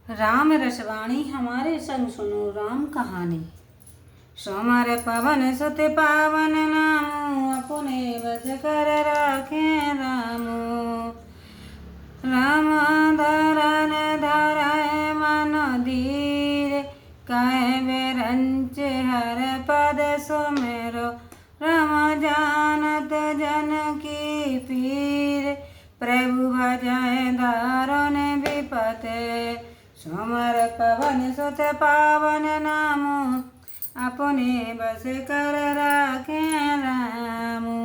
राम रसवाणी हमारे संग सुनो राम कहानी। सोमर पवन सुत पावन नामो, अपने बस कर राखे रामो। राम धरन धरय मन धीर, कह बेरंच हर पद सुमेरो। राम जानत जन की पीर, प्रभु भजय दारुण विपत। सोमर पवन सुत पावन नामो, अपने बस कर राखे रामो।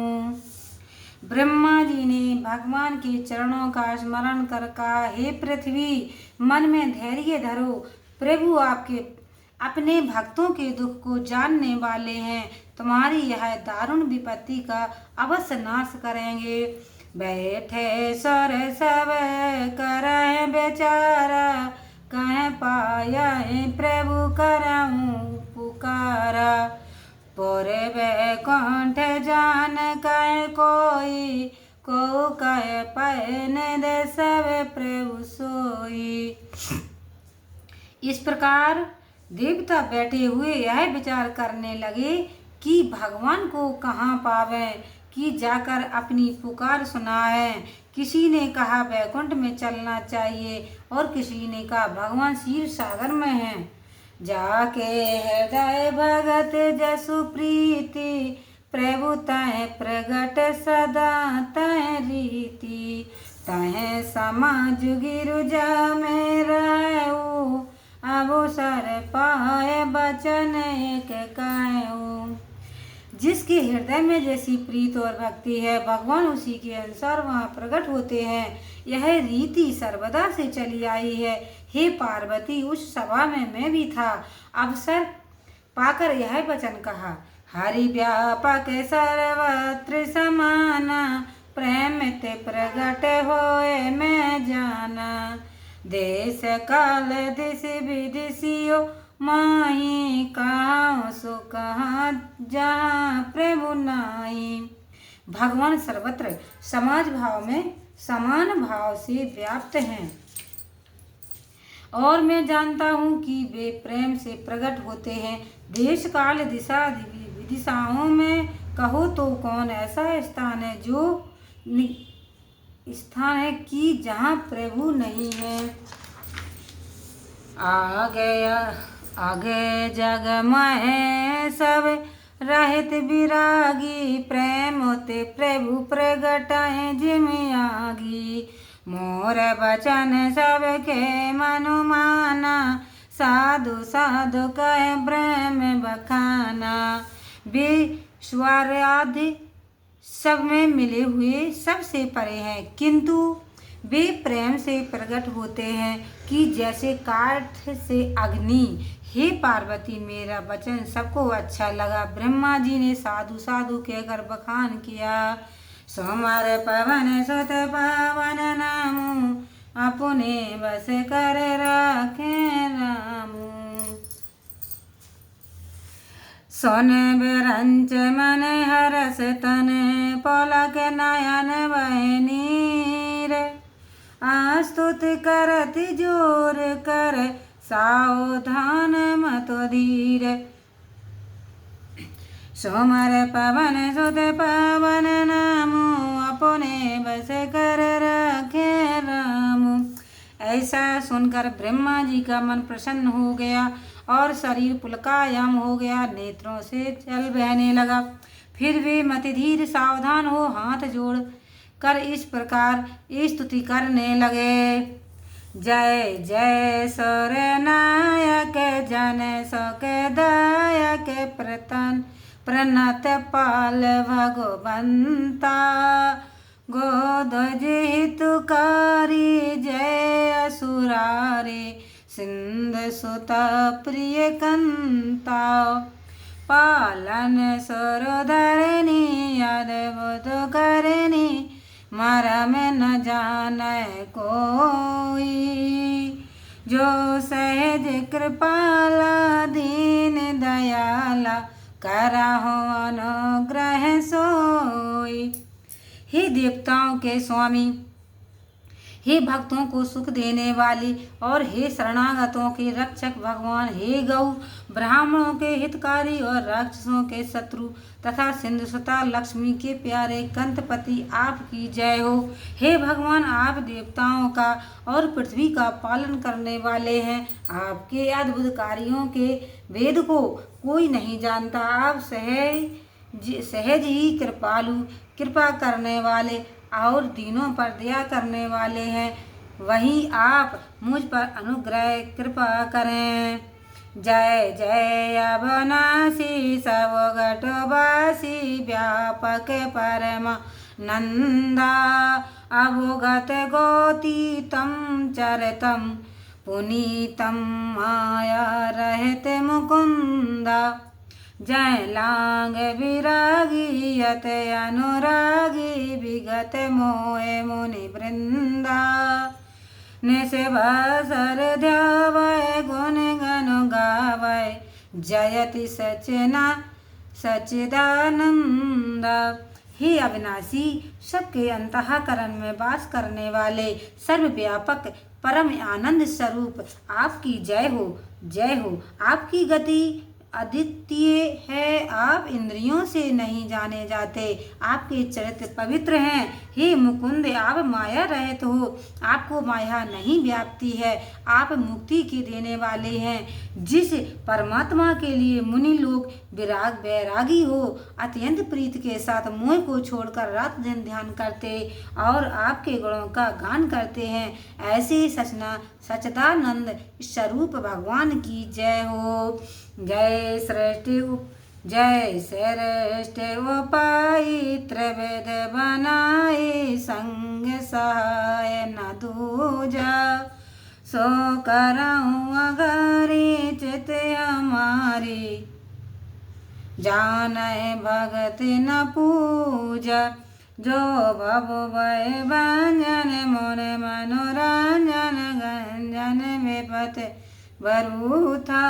ब्रह्मा जी ने भगवान के चरणों का स्मरण कर कहा, हे पृथ्वी, मन में धैर्य धरो। प्रभु आपके अपने भक्तों के दुख को जानने वाले हैं। तुम्हारी यह दारुण विपत्ति का अवश्य नाश करेंगे। बैठे सर सब करे बेचारा, कह पाया प्रभु करऊं पुकारा। पोरे बैकुंठ जान कह कोई, को कह पैन दे सब प्रभु सोई। इस प्रकार देवता बैठे हुए यह विचार करने लगे कि भगवान को कहाँ पावे, कि जाकर अपनी पुकार सुनाए। किसी ने कहा बैकुंठ में चलना चाहिए और किसी ने कहा भगवान क्षीर सागर में हैं। जाके हृदय भगत जसु प्रीति, प्रभु तह प्रगट सदा तह रीति। तह समाज गिरुजा में रहू, अवसर पाए बचन एक कहूँ। जिसके हृदय में जैसी प्रीत और भक्ति है, भगवान उसी के अनुसार वहाँ प्रकट होते हैं। यह रीति सर्वदा से चली आई है। हे पार्वती, उस सभा में मैं भी था। अवसर पाकर यह वचन कहा, हरि व्यापक सर्वत्र समाना, प्रेम ते प्रगट होए मैं जाना। देश काल दिश विदिशियो, माही कहाँ सो कहाँ जहाँ प्रभु नाई। भगवान सर्वत्र समाज भाव में समान भाव से व्याप्त हैं और मैं जानता हूँ कि वे प्रेम से प्रकट होते हैं। देश काल दिशा विदिशाओं में कहो तो कौन ऐसा स्थान है स्थान है कि जहाँ प्रभु नहीं है। आगे जग में सब रहित विरागी, प्रेम होते प्रभु प्रगटाए जिम आगी। मोर बचन सबके मनु माना, साधु साधु कह ब्रह्म बखाना। विश्वर आदि सब में मिले हुए सबसे परे हैं, किंतु वे प्रेम से प्रकट होते हैं कि जैसे काठ से अग्नि। हे पार्वती, मेरा वचन सबको अच्छा लगा। ब्रह्मा जी ने साधु साधु कहकर बखान किया। सोमर पवन सुत पावन नामो, अपने बस कर राखे रामो। सोन बिरंच मन हरस तन, पलक नयन वह नीर। आस्तुत करत जोर कर, सावधान मत धीर। सोमर पवन सुत पावन नामो, अपने बस कर राखे रामो। ऐसा सुनकर ब्रह्मा जी का मन प्रसन्न हो गया और शरीर पुलकायम हो गया, नेत्रों से जल बहने लगा। फिर वे मतिधीर सावधान हो हाथ जोड़ कर इस प्रकार स्तुति करने लगे। जय जय सौर नायक जन सक दायक, प्रतन प्रणत पाल भगवंता। गोध्वज हितकारी जय असुरारे, सिंध सुता प्रिय कंता। पालन सरोधरणी अद्भुत करणी, मरम न जाने कोई। जो सहज कृपाला दीन दयाला, करहु अनुग्रह सोई। हे देवताओं के स्वामी, हे भक्तों को सुख देने वाले और हे शरणागतों के रक्षक भगवान, हे गौ ब्राह्मणों के हितकारी और राक्षसों के शत्रु तथा सिंधुसुता लक्ष्मी के प्यारे कंतपति, आपकी जय हो। हे भगवान, आप देवताओं का और पृथ्वी का पालन करने वाले हैं। आपके अद्भुत कार्यों के वेद को कोई नहीं जानता। आप सहज ही कृपालु, कृपा करने वाले और दीनों पर दया करने वाले हैं। वहीं आप मुझ पर अनुग्रह कृपा करें। जय जय अविनाशी सवगटवासी व्यापक परम नंदा, अवगत गौतीतम चरितम पुनीतम माया रहित मुकुंदा। जय लांग विरागी यत अनुरागी विगत मोहे मुनि वृंदा, निस भसर ध्यावै गुण गण गावै जयति सच्चिदानंदा। हे अविनाशी, सबके अंतःकरण में वास करने वाले सर्वव्यापक परम आनंद स्वरूप, आपकी जय हो, जय हो। आपकी गति अद्वितीय है, आप इंद्रियों से नहीं जाने जाते। आपके चरित्र पवित्र हैं। हे मुकुंद, आप माया रहित हो, आपको माया नहीं व्याप्ति है। आप मुक्ति के देने वाले हैं। जिस परमात्मा के लिए मुनि लोग वैरागी हो अत्यंत प्रीति के साथ मोह को छोड़कर रात दिन ध्यान करते और आपके गुणों का गान करते हैं, ऐसे सच्चिदानंद स्वरूप भगवान की जय हो। जय श्रेष्ठ उपाय त्रिविध बनाए, संग सहाय न दूजा, सो करऊँ अगरी चित हमारी, जानै भगत न पूजा। जो भव भय भंजन मोर मनोरंजन, गंजन विपत बरूथा,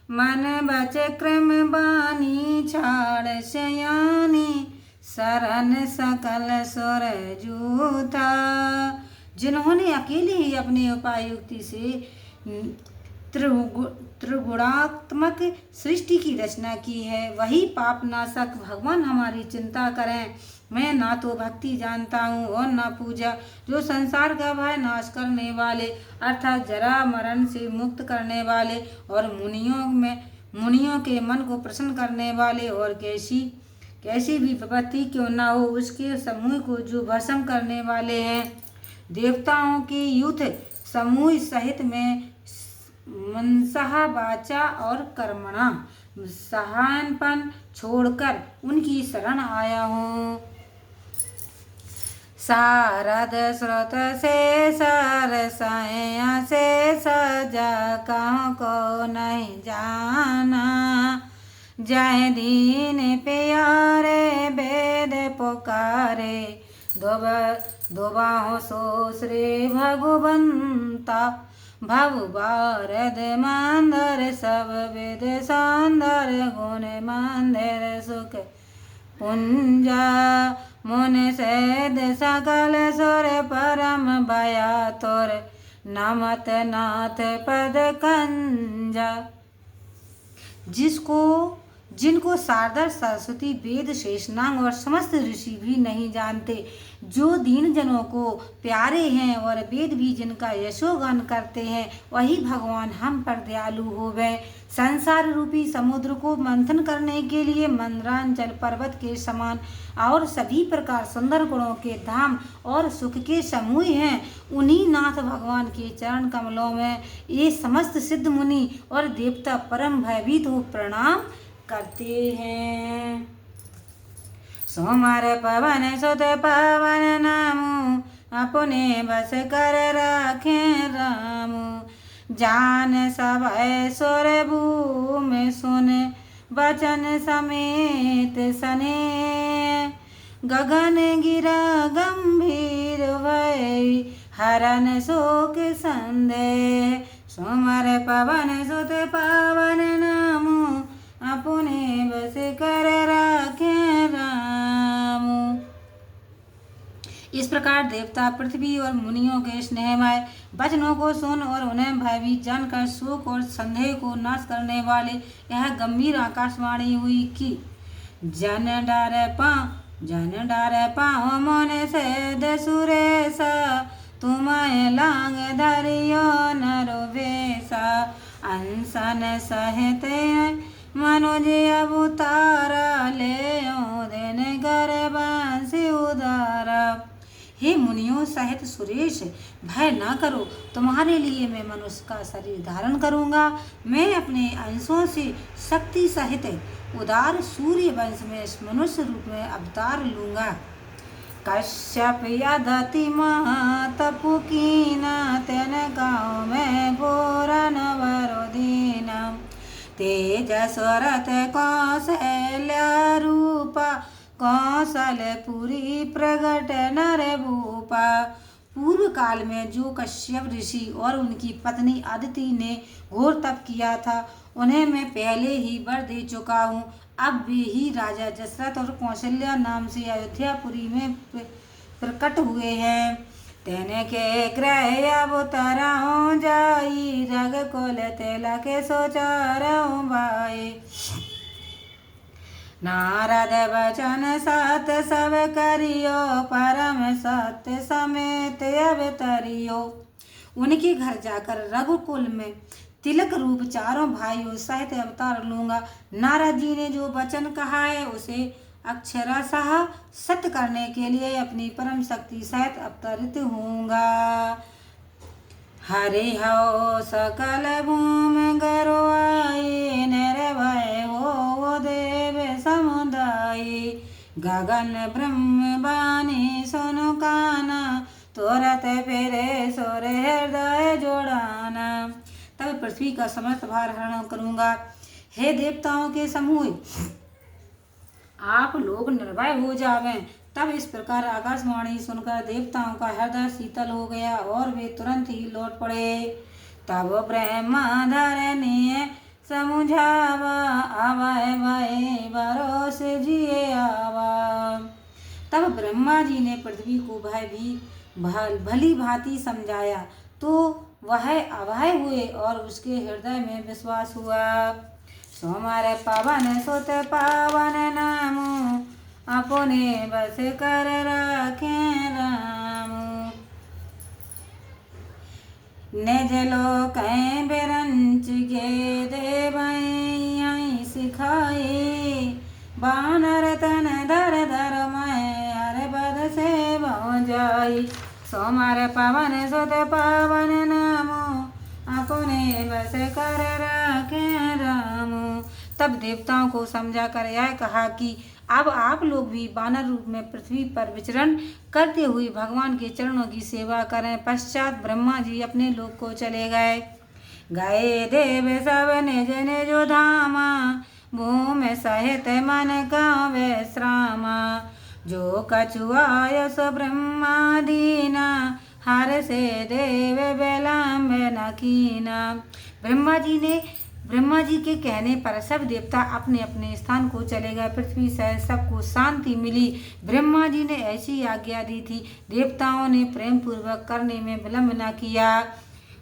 मन बच क्रम बानी छाड़ शयानी, शरण सकल सुर जूथा। जिन्होंने अकेले ही अपने उपाय युक्ति से त्रिगुणात्मक सृष्टि की रचना की है, वही पापनाशक भगवान हमारी चिंता करें। मैं ना तो भक्ति जानता हूँ और ना पूजा। जो संसार का भय नाश करने वाले अर्थात जरा मरण से मुक्त करने वाले और मुनियों के मन को प्रसन्न करने वाले और कैसी भी विपत्ति क्यों ना हो उसके समूह को जो भस्म करने वाले हैं। देवताओं के युद्ध समूह सहित में मनसा वाचा और कर्मणा सहानपन छोड़कर उनकी शरण आया हूँ। शारद स्रोत से सरसाया से सजा कहाँ को नहीं जाना, जय दीन प्यारे वेद पुकारे, दो बाहों सो श्री भगवंता। भव भारत मंदर सब वेद सौंदर्य, गुण मंदिर सुख पुंजा, मुन सैद सकल सुर परम भया तोर, नमत नाथ पद कंजा। जिनको शारदा सरस्वती वेद शेषनाग और समस्त ऋषि भी नहीं जानते, जो दीन जनों को प्यारे हैं और वेद भी जिनका यशोगान करते हैं, वही भगवान हम पर दयालु होवे। संसार रूपी समुद्र को मंथन करने के लिए मंदरांचल पर्वत के समान और सभी प्रकार सुंदर गुणों के धाम और सुख के समूह हैं। उन्हीं नाथ भगवान के चरण कमलों में ये समस्त सिद्ध मुनि और देवता परम भयभीत हो प्रणाम करते हैं। सोमवार पवन सुत पावन नामु, अपने बस कर राखे रामु। जान सब सुर भूमि सुन, वचन समेत सने। गगन गिरा गंभीर भय, हरन शोक संदेह। सोमवार पवन सुत पावन नामु, अपने बस कर राखे रामु। इस प्रकार देवता पृथ्वी और मुनियों के स्नेहमय वचनों को सुन और उन्हें भयभीत जानकर शोक और संदेह को नाश करने वाले यह गंभीर आकाशवाणी हुई कि जन डर पाओ मन से दसुरेश तुम्हें लांग धरियो नरो वेसा अनसन सहते मनोज अवतारा ले दिन गर्भांसी उदारा। हे मुनियों सहित सुरेश, भय ना करो, तुम्हारे लिए मैं मनुष्य का शरीर धारण करूंगा। मैं अपने अंशों से शक्ति सहित उदार सूर्य वंश में मनुष्य रूप में अवतार लूंगा। कश्यप यदति महातपु कीना तेन गाँव में घोर नवरोदीना तेजस्वरथ कौशल्य रूपा कौशलपुरी प्रगट नर भूपा। पूर्व काल में जो कश्यप ऋषि और उनकी पत्नी अदिति ने घोर तप किया था, उन्हें मैं पहले ही वर दे चुका हूँ। अब वे ही राजा दशरथ और कौशल्या नाम से अयोध्यापुरी में प्रकट हुए हैं। तेने के ग्रह अवताराओं जाई रग कुल तेला के सोचारों भाई नारद वचन सत सब करियो परम सत्य समेत अवतरियो। उनके घर जाकर रघुकुल में तिलक रूप चारों भाइयों सहित अवतार लूंगा। नारद जी ने जो वचन कहा है उसे अक्षरशः सत्य करने के लिए अपनी परम शक्ति सहित अवतरित होऊंगा। हरि हो सकल भूमि गरुआई निर्भय हो देव समुदायी गगन ब्रह्म बानी सुनु काना तुरत फिरे सुर हृदय जोड़ाना। तब पृथ्वी का समस्त भार हरण करूंगा। हे देवताओं के समूह, आप लोग निर्भय हो जावें। तब इस प्रकार आकाशवाणी सुनकर देवताओं का हृदय शीतल हो गया और वे तुरंत ही लौट पड़े। तब ब्रह्माधर ने समुझावा आवाय भय भरोस जिए आवा। तब ब्रह्मा जी ने पृथ्वी को भली भांति समझाया तो वह अभय हुए और उसके हृदय में विश्वास हुआ। सोमार पावन सुत पावन नामो अपने बस कर रखे राम। निज लोक बिरंच के देवई सिखाए बानर तन धर धर मैं हर बद से बहु जाई। सोमार पावन सुत पावन नामो अपने बस कर रखे राम। तब देवताओं को समझा कर यह कहा कि अब आप लोग भी वानर रूप में पृथ्वी पर विचरण करते हुए भगवान के चरणों की सेवा करें। पश्चात ब्रह्मा जी अपने लोक को चले गए। गए देव सब निज निज धामा भूमि सहित मन का विश्रामा। जो कछुआ सो ब्रह्मा दीना हर से देव विलंब न कीना। ब्रह्मा जी के कहने पर सब देवता अपने अपने स्थान को चले गए। पृथ्वी से सबको शांति मिली। ब्रह्मा जी ने ऐसी आज्ञा दी थी। देवताओं ने प्रेम पूर्वक करने में विलंब न किया।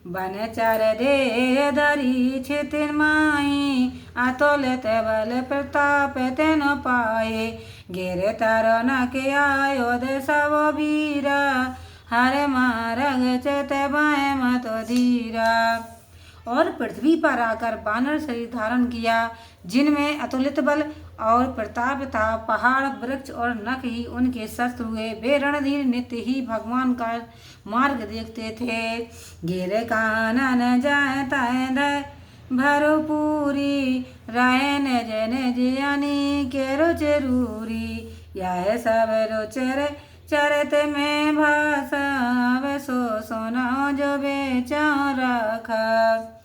बनचर दे धरी छितिन माई अतुलित बल प्रताप तेन पाए। गिर तर न के आयोध सब वीरा हर मारग चत बाय मत धीरा। और पृथ्वी पर आकर वानर शरीर धारण किया जिनमें अतुलित बल और प्रताप था। पहाड़ वृक्ष और नख ही उनके शस्त्र हुए। वे रणधीर नित्य ही भगवान का मार्ग देखते थे। गिर कानन जाय तय भरपूरी राय निज निज अनी के रुच रूरी। यह सब रुचर चरत में भाषा सो सोना जो बेचा रखा।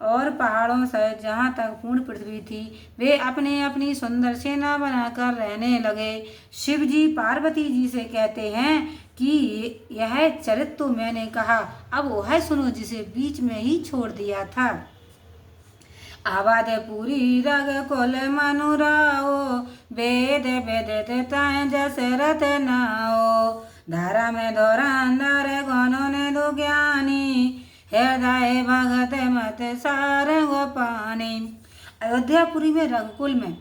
और पहाड़ों से जहाँ तक पूर्ण पृथ्वी थी वे अपने अपनी सुंदर सेना बनाकर रहने लगे। शिव जी पार्वती जी से कहते हैं कि यह चरित तो मैंने कहा, अब वह सुनो जिसे बीच में ही छोड़ दिया था। आबाद पूरी रग कुल मनुराओ वेद वेद तय जसरथ नाओ। धारा में धुरंधर गौनों ने दो ज्ञानी, हृदय भगत मत सारंग पानी। अयोध्यापुरी में रघुकुल में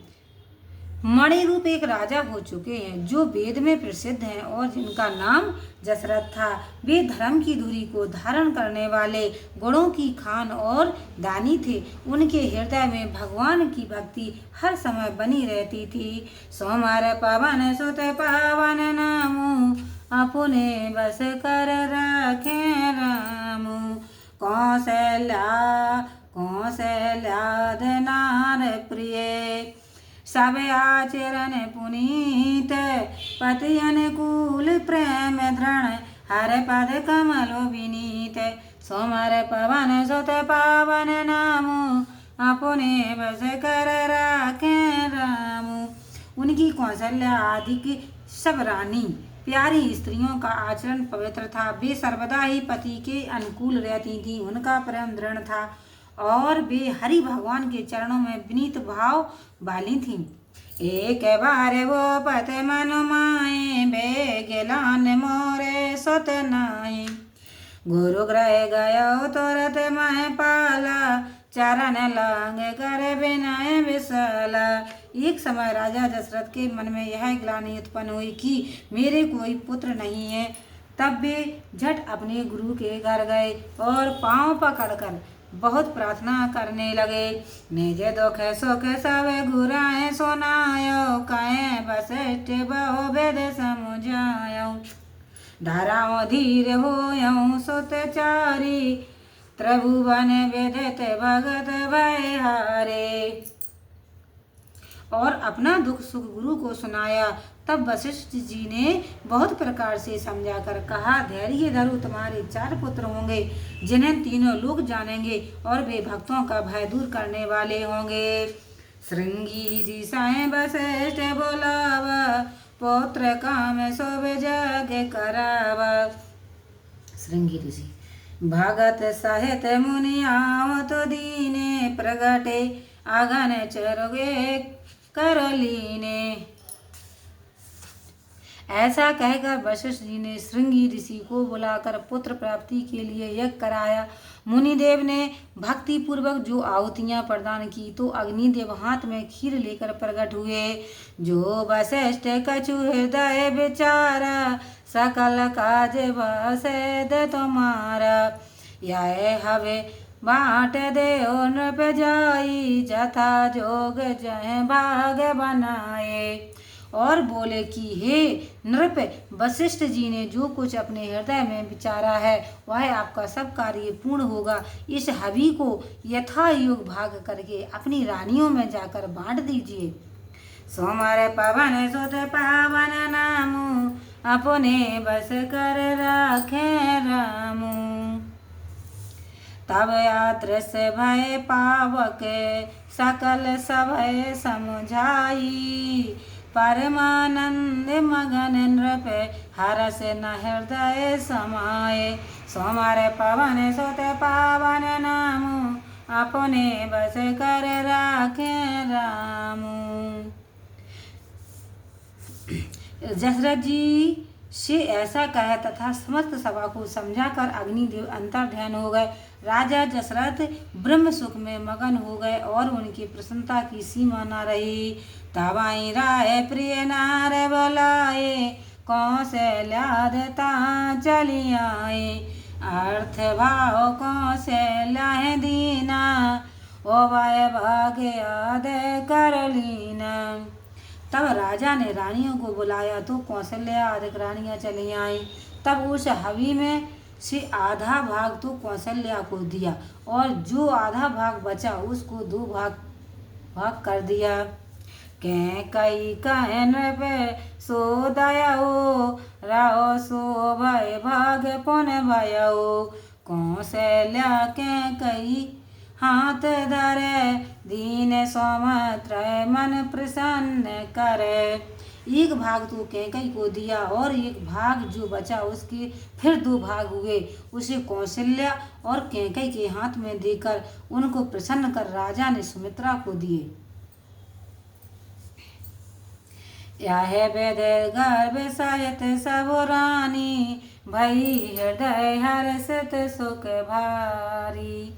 मणि रूप एक राजा हो चुके हैं, जो वेद में प्रसिद्ध हैं और जिनका नाम दशरथ था। वे धर्म की धुरी को धारण करने वाले, गुणों की खान और दानी थे। उनके हृदय में भगवान की भक्ति हर समय बनी रहती थी। सोमार पवन सुत पावन नामु, अपने बस कर राखे रामु। कौशल्याधनार प्रिय, सब आचरण पुनीत। पति अनुकूल प्रेम दृढ़, हर पद कमलो विनीत। सोमर पवन सुत पावन नामु, अपने बस कर राखे रामु। उनकी कौशल्या आदि की सब रानी प्यारी स्त्रियों का आचरण पवित्र था। वे सर्वदा ही पति के अनुकूल रहती थीं। उनका प्रेम दृढ़ था और वे हरि भगवान के चरणों में विनीत भाव वाली थीं। एक बार वो पत मन माए, बेगिलान मोरे सुत नाई। गुरु ग्रह गयो तुरत मह पाला, चरण लांग कर विनय विशाला। एक समय राजा दशरथ के मन में यह ग्लानि उत्पन्न हुई कि मेरे कोई पुत्र नहीं है। तब वे झट अपने गुरु के घर गए और पांव पकड़कर बहुत प्रार्थना करने लगे। निज दुख सुख सब गुराए सुनायो, कहे वशिष्ठ बहु वेद समुझायो। धाराओ धीर होयौ सुतचारी, त्रिभुवन विदित भगत भय हारे। और अपना दुख सुख गुरु को सुनाया। तब वशिष्ठ जी ने बहुत प्रकार से समझा कर कहा, धैर्य धरो, तुम्हारे 4 पुत्र होंगे, जिन्हें तीनों लोग जानेंगे और वे भक्तों का भय दूर करने वाले होंगे। श्रृंगी ऋषि वशिष्ठ बोलावा, पुत्र काम सब जग करावा। श्रृंगी ऋषि भगत सहित मुनि आवत दीने, प्रगटे अगन चरोगे करलीने। ऐसा कहकर वशिष्ठ जी ने श्रृंगी ऋषि को बुलाकर पुत्र प्राप्ति के लिए यज्ञ कराया। मुनिदेव ने भक्ति पूर्वक जो आहुतियां प्रदान की तो अग्निदेव हाथ में खीर लेकर प्रकट हुए। जो वशिष्ठ कछु हृदय विचारा, सकल काज बसेद तुम्हारा। यह हवे बाट देओ नृप जाई, जथा जोग जह भाग बनाए। और बोले कि हे नृप, वशिष्ठ जी ने जो कुछ अपने हृदय में विचारा है वह आपका सब कार्य पूर्ण होगा। इस हवि को यथायोग भाग करके अपनी रानियों में जाकर बांट दीजिए। सोमर पवन सुत पावन नामु, अपने बस कर राखे रामु। तब यादृश्य भय पावक, सकल सभय समझाई। परमानंद मगन नृप, हरस न हृदय समाये। सोमर पवन सुत पावन नामु, अपने बस कर राखे रामु। दशरथ जी से ऐसा कहा तथा समस्त सभा को समझाकर अग्निदेव अंतर्ध्यान हो गए। राजा दशरथ ब्रह्म सुख में मगन हो गए और उनकी प्रसन्नता की सीमा न रही। तबाई राय प्रिय नार बुलाए, कौशल्यादता चली आए। अर्थ भाव कौशल्या दीना, ओ वाय भाग्य आद कर लीना। तब राजा ने रानियों को बुलाया तो कौशल्या आदि रानियां चली आईं। तब उस हवि में से आधा भाग तो कौशल्या को दिया और जो आधा भाग बचा उसको 2 भाग कर दिया। कई कहन पे सो दयाओ, राहो सो भय भाग पुन भयो। कौशल्या के कई हाथ धरे, दीन सौमत्र मन प्रसन्न करे। एक भाग तो कैकई को दिया और एक भाग जो बचा उसके फिर 2 भाग हुए। उसे कौशल्या और कैकई के हाथ में देकर उनको प्रसन्न कर राजा ने सुमित्रा को दिए। यह वेद गर्भ सहित सब रानी, भई हृदय हर्षित सुख भारी।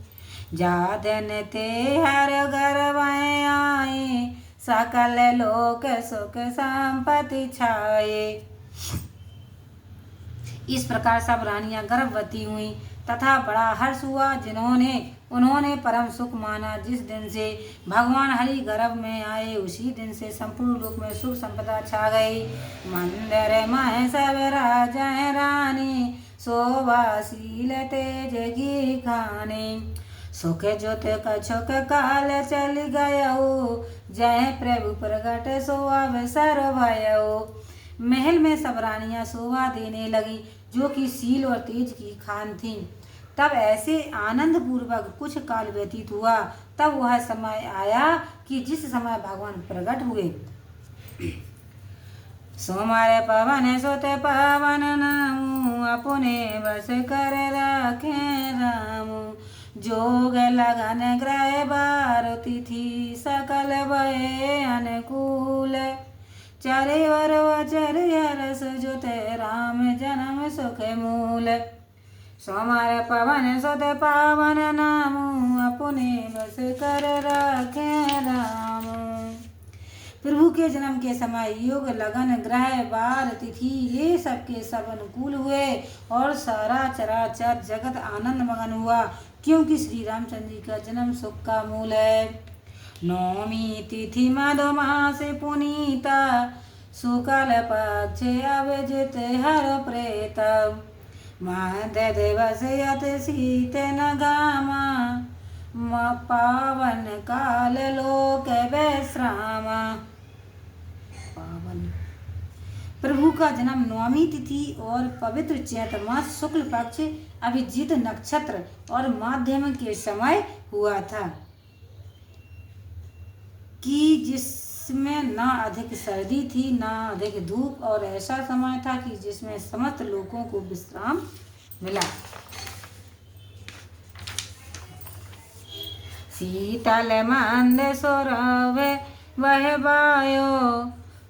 जा दिन ते हर गर्भ आए, सकल लोक सुख संपत्ति छाए। इस प्रकार सब रानियां गर्भवती हुई तथा बड़ा हर्ष हुआ, उन्होंने परम सुख माना। जिस दिन से भगवान हरि गर्भ में आए, उसी दिन से संपूर्ण लोक में सुख संपदा छा गई। मंदिर में सब राजा रानी, शोभाशील तेज की खाने। सुख जुत कछुक काल चल गयो, जय प्रभु प्रगट सो अवसर भयो। महल में सब रानियां शोभा देने लगी, जो कि शील और तेज की खान थी। तब ऐसे आनंद पूर्वक कुछ काल व्यतीत हुआ। तब वह समय आया कि जिस समय भगवान प्रकट हुए। सोमारे पवन सोते पवन नामु, अपने बस कर रखे रामु। जोग लगन ग्रह बार तिथि, सकल भय अनुकूल। चरे वर चर्य रस जोते, राम जन्म सुख मूल। सोमार पवन सुत पावन नामु, अपने बस कर रखे राम। प्रभु के जन्म के समय योग लगन ग्रह बार तिथि ये सबके सब अनुकूल हुए, और सारा चराचर जगत आनंद मगन हुआ, क्योंकि श्री रामचंद्र जी का जन्म सुख का मूल है। नौमी तिथि मधुमास पुनीता, शुक्ल पक्ष अभिजित हर प्रेत। मध्य दिवस यत शीत न घामा, पावन काल लोक विश्रामा। पावन प्रभु का जन्म नौमी तिथि और पवित्र चैत्र मास शुक्ल पक्ष अभिजीत नक्षत्र और माध्यम के समय हुआ था, कि जिसमें ना अधिक सर्दी थी ना अधिक धूप, और ऐसा समय था कि जिसमें समस्त लोगों को विश्राम मिला। शीतल मंद सौरभ वह वायो,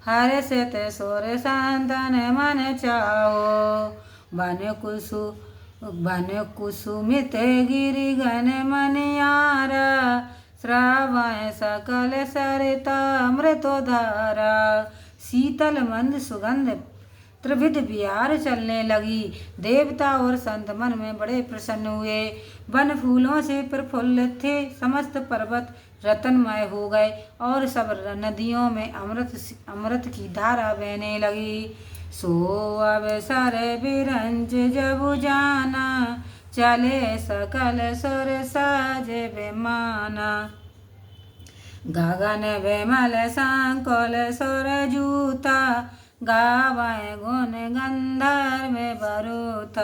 हर्षित सुर संतन मन चाओ। बन कुसुमित गिरि घन मनियारा, श्रावण सकल सरिता मृतोधारा। शीतल मंद सुगंध त्रिविध बिहार चलने लगी। देवता और संत मन में बड़े प्रसन्न हुए। वन फूलों से प्रफुल्लित थे, समस्त पर्वत रतनमय हो गए, और सब नदियों में अमृत की धारा बहने लगी। सो अवसर बिरंज जब जाना, चले सकल सुर साज विमाना। गगन विमल संकुल सुर जूता, गावै गुण गंधर्व बरूथ।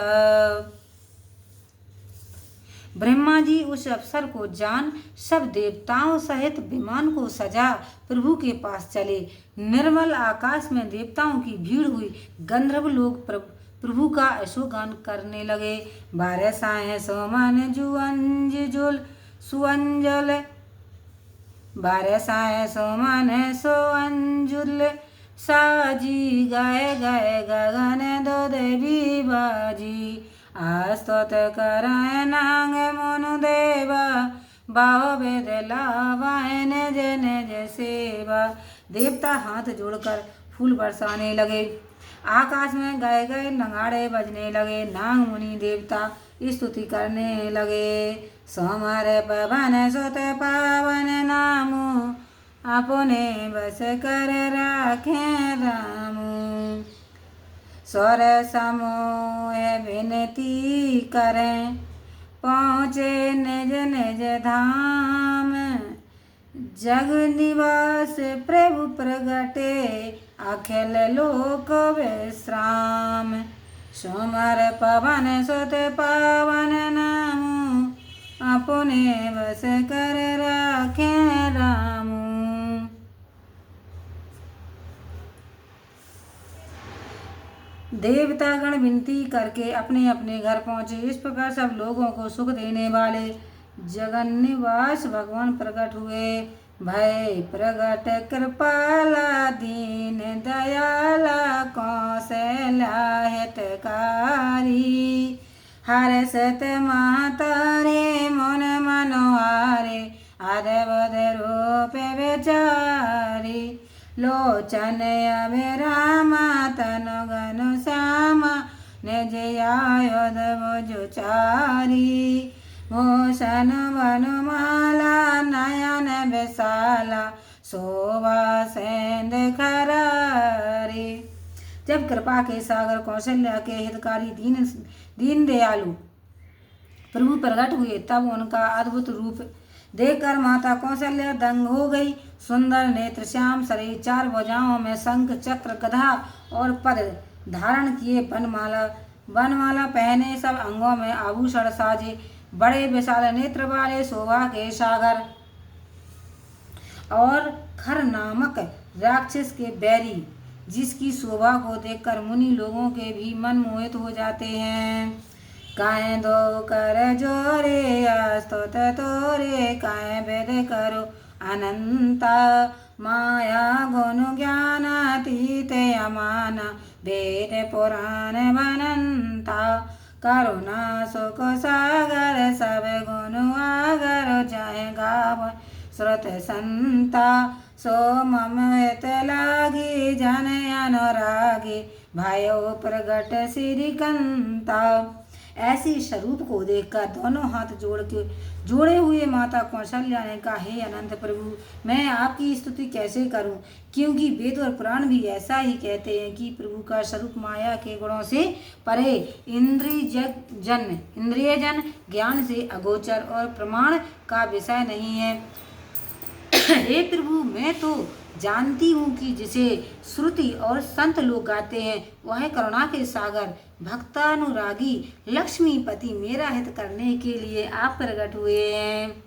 ब्रह्मा जी उस अवसर को जान सब देवताओं सहित विमान को सजा प्रभु के पास चले। निर्मल आकाश में देवताओं की भीड़ हुई। गंधर्व लोग प्रभु का यशोगान करने लगे। बारसाएं सोमन जुअंजुल सुअंजल, बारसाएं सोमन सुअंजुल साजी। गए गए गगन दो देवी बाजी, आस्तुत कराए नांग मनु देवा। बाहो वेद लावाए निज निज सेवा। देवता हाथ जोड़कर फूल बरसाने लगे। आकाश में गए गए नगाड़े बजने लगे। नाग मुनि देवता स्तुति करने लगे। सोमर पवन सुत पावन नामु, अपने बस कर राखे रामु। स्वर समूह विनती करें, पहुँचे निज निज धाम। जग निवास प्रभु प्रगटे, अखिल लोक विश्राम। सोमर पवन सुत पावन नामु, अपने बस कर राखे रामु। देवतागण विनती करके अपने अपने घर पहुँचे। इस प्रकार सब लोगों को सुख देने वाले जगन्निवास भगवान प्रकट हुए। भय प्रगट कृपाला दीन दयाला कौशल्या हितकारी हर्षत मातारे मन मनोहारे अद्भुत रूप विचारी लोचन अभिरामा तनु गनु श्यामा निज आयुध भुजचारी भूषण वनमाला नयन विशाला शोभा सेंद खरारी। जब कृपा के सागर कौशल्या के हितकारी दीन दयालु प्रभु प्रकट हुए तब उनका अद्भुत रूप देखकर माता कौशल्या दंग हो गई। सुंदर नेत्र श्याम शरीर चार भुजाओं में शंख चक्र गदा और पद धारण किए बनमाला पहने सब अंगों में आभूषण साजे बड़े विशाल नेत्र वाले शोभा के सागर और खर नामक राक्षस के बैरी जिसकी शोभा को देखकर मुनि लोगों के भी मन मोहित हो जाते हैं। काहे दो कर जोरे स्तुत तोरे काहे वेद करो अनंता माया गुण ज्ञान अतीत अमाना वेद पुराण बनंता करुणा सुख सागर सब गुण आगर जय गाव श्रुत संता सो मम हित लागी जन अनुरागी भयो प्रगट श्रीकंता। ऐसे स्वरूप को देखकर दोनों हाथ जोड़े हुए माता कौशल्या ने कहा, हे अनंत प्रभु, मैं आपकी स्तुति कैसे करूं, क्योंकि वेद और पुराण भी ऐसा ही कहते हैं कि प्रभु का स्वरूप माया के गुणों से परे इंद्रियजन ज्ञान से अगोचर और प्रमाण का विषय नहीं है। हे प्रभु, मैं तो जानती हूँ कि जिसे श्रुति और संत लोग गाते हैं वह करुणा के सागर भक्तानुरागी लक्ष्मीपति मेरा हित करने के लिए आप प्रकट हुए हैं।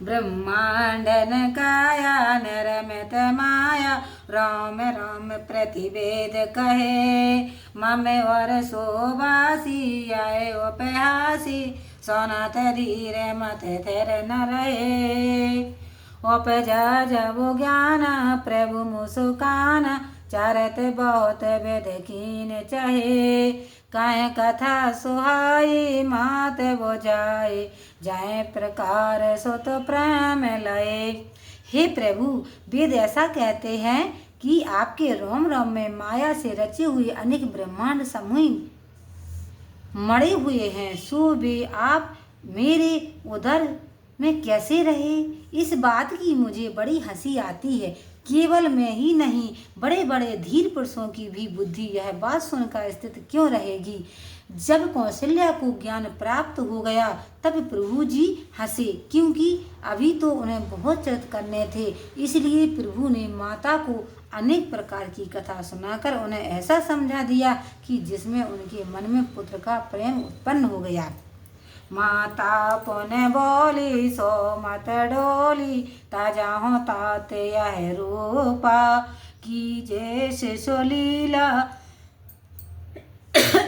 ब्रह्मांडन काया नरमित माया राम राम प्रतिवेद कहे मम और शोभासी आए उपहासी सोना तरीर मत थेर न रहे उपजा जब ज्ञान प्रभु मुस्कान चरत बहुत वेद कीन चाहे काहे कथा सुहाई मात बोझाए जाए प्रकार सुत प्रेम लय। हे प्रभु, वेद ऐसा कहते हैं कि आपके रोम रोम में माया से रचे हुए अनेक ब्रह्मांड समूह मड़े हुए हैं, सो वे आप मेरे उदर में कैसे रहे। इस बात की मुझे बड़ी हंसी आती है। केवल मैं ही नहीं, बड़े बड़े धीर पुरुषों की भी बुद्धि यह बात सुनकर स्थित क्यों रहेगी। जब कौशल्या को ज्ञान प्राप्त हो गया तब प्रभु जी हंसे, क्योंकि अभी तो उन्हें बहुत चरित करने थे। इसलिए प्रभु ने माता को अनेक प्रकार की कथा सुनाकर उन्हें ऐसा समझा दिया कि जिसमें उनके मन में पुत्र का प्रेम उत्पन्न हो गया। माता पुन बोली सो मत डोली ताजा हो तात यह रूपा की जय शिशु लीला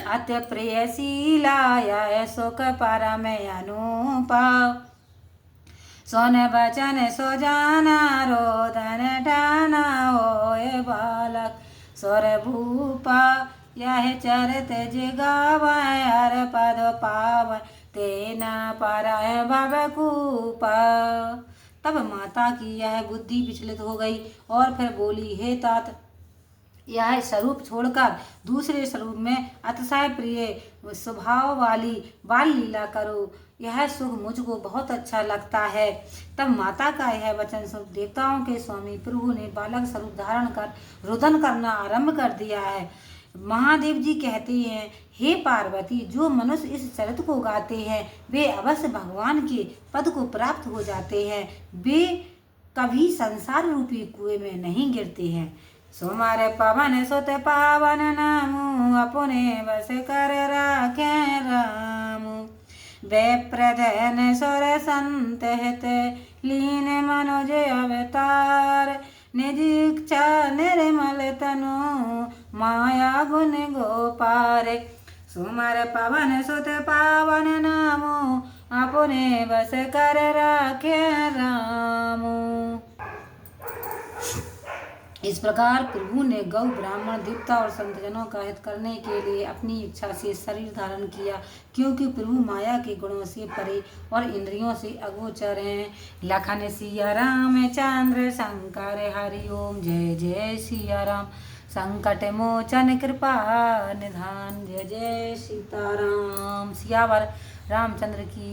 अत्य प्रियशीला यह सुख परम अनुपा सोन बचन सो जाना रोदन ठाना होए बालक स्वर भूपा यह चरित जिगावा हर पद पाव तेना पाराय भवकूपा। तब माता की यह बुद्धि विचलित हो गई और फिर बोली, हे तात, यह स्वरूप छोड़कर दूसरे स्वरूप में अतिशय प्रिय स्वभाव वाली बाल लीला करो, यह सुख मुझको बहुत अच्छा लगता है। तब माता का यह वचन सुन देवताओं के स्वामी प्रभु ने बालक स्वरूप धारण कर रुदन करना आरंभ कर दिया है। महादेव जी कहते हैं, हे पार्वती, जो मनुष्य इस चरित्र को गाते हैं वे अवश्य भगवान के पद को प्राप्त हो जाते हैं, वे कभी संसार रूपी कुएं में नहीं गिरते हैं। सोमार पवन सुत पावन नामु अपने बस कर राखे रामु वे प्रधन सुर संत हित लीन मनोज अवतार निज इच्छा निर्मल तनु माया गुण गोपार। सुमर पवन सुत पावन नामो अपने बस कर राखे राम। इस प्रकार प्रभु ने गौ, ब्राह्मण, देवता और संतजनों का हित करने के लिए अपनी इच्छा से शरीर धारण किया, क्योंकि प्रभु माया के गुणों से परे और इंद्रियों से अगोचर हैं। लखन सिया रामचंद्र शंकर हरि ओम। जय जय सिया राम, संकट मोचन कृपा निधान। जय जय सीताराम। सियावर रामचंद्र की